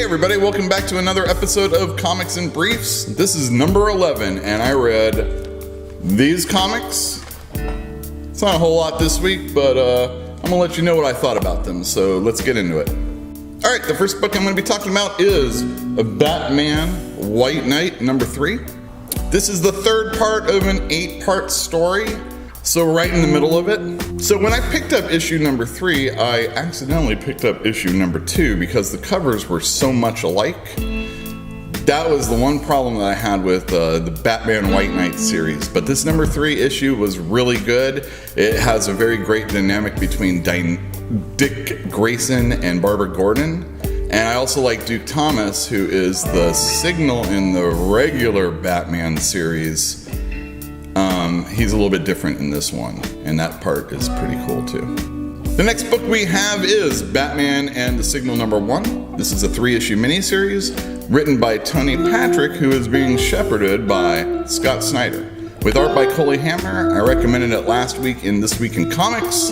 Hey everybody, welcome back to another episode of Comics and Briefs. This is number 11, and I read these comics. It's not a whole lot this week, but I'm gonna let you know what I thought about them, so let's get into it. Alright, the first book I'm gonna be talking about is Batman White Knight, number 3. This is the third part of an 8-part story, so right in the middle of it. So when I picked up issue number 3, I accidentally picked up issue number 2 because the covers were so much alike. That was the one problem that I had with the Batman White Knight series. But this number 3 issue was really good. It has a very great dynamic between Dick Grayson and Barbara Gordon. And I also like Duke Thomas, who is the Signal in the regular Batman series. He's a little bit different in this one, and that part is pretty cool too. The next book we have is Batman and the Signal number 1. This is a 3-issue miniseries written by Tony Patrick, who is being shepherded by Scott Snyder. With art by Coley Hamner. I recommended it last week in This Week in Comics,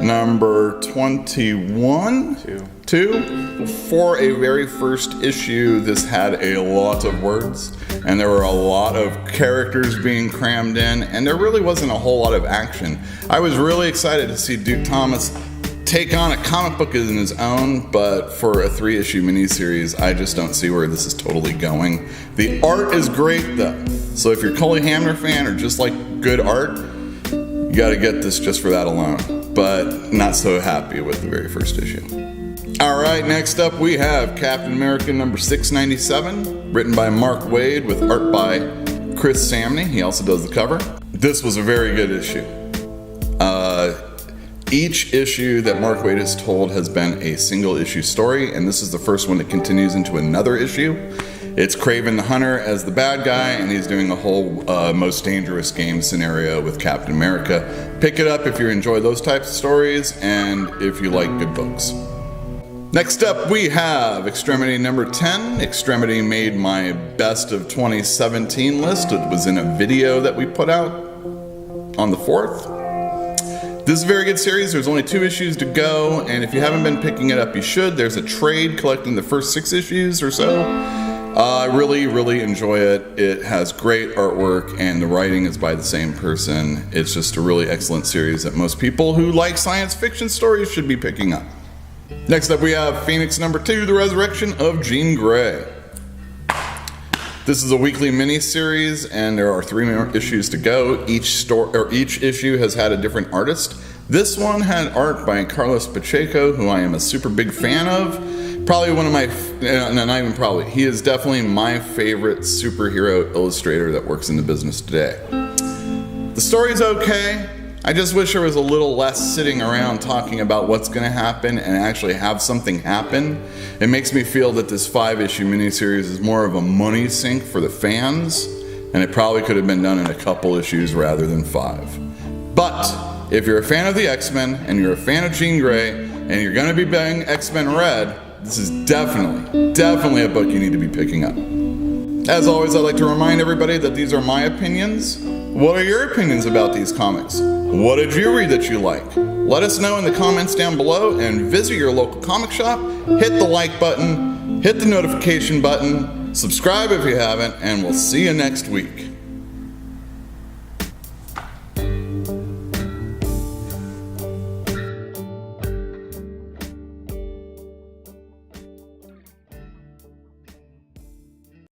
number 21? 2. For a very first issue, this had a lot of words, and there were a lot of characters being crammed in, and there really wasn't a whole lot of action. I was really excited to see Duke Thomas take on a comic book in his own, but for a 3-issue miniseries, I just don't see where this is totally going. The art is great though, so if you're a Coley Hamner fan or just like good art, you gotta get this just for that alone, but not so happy with the very first issue. Alright, next up we have Captain America number 697, written by Mark Waid with art by Chris Samney. He also does the cover. This was a very good issue. Each issue that Mark Waid has told has been a single issue story, and this is the first one that continues into another issue. It's Kraven the Hunter as the bad guy, and he's doing a whole most dangerous game scenario with Captain America. Pick it up if you enjoy those types of stories, and if you like good books. Next up we have Extremity number 10. Extremity made my best of 2017 list. It was in a video that we put out on the 4th. This is a very good series. There's only 2 issues to go, and if you haven't been picking it up, you should. There's a trade collecting the first 6 issues or so. I really enjoy it. It has great artwork, and the writing is by the same person. It's just a really excellent series that most people who like science fiction stories should be picking up. Next up we have Phoenix number 2, The Resurrection of Jean Grey. This is a weekly mini-series, and there are 3 more issues to go. Each issue has had a different artist. This one had art by Carlos Pacheco, who I am a super big fan of. Probably one of my, no, not even probably, he is definitely my favorite superhero illustrator that works in the business today. The story's okay. I just wish there was a little less sitting around talking about what's going to happen and actually have something happen. It makes me feel that this 5-issue miniseries is more of a money sink for the fans, and it probably could have been done in a couple issues rather than 5. But if you're a fan of the X-Men and you're a fan of Jean Grey and you're going to be buying X-Men Red, this is definitely a book you need to be picking up. As always, I'd like to remind everybody that these are my opinions. What are your opinions about these comics? What did you read that you like? Let us know in the comments down below, and visit your local comic shop. Hit the like button, hit the notification button, subscribe if you haven't, and we'll see you next week.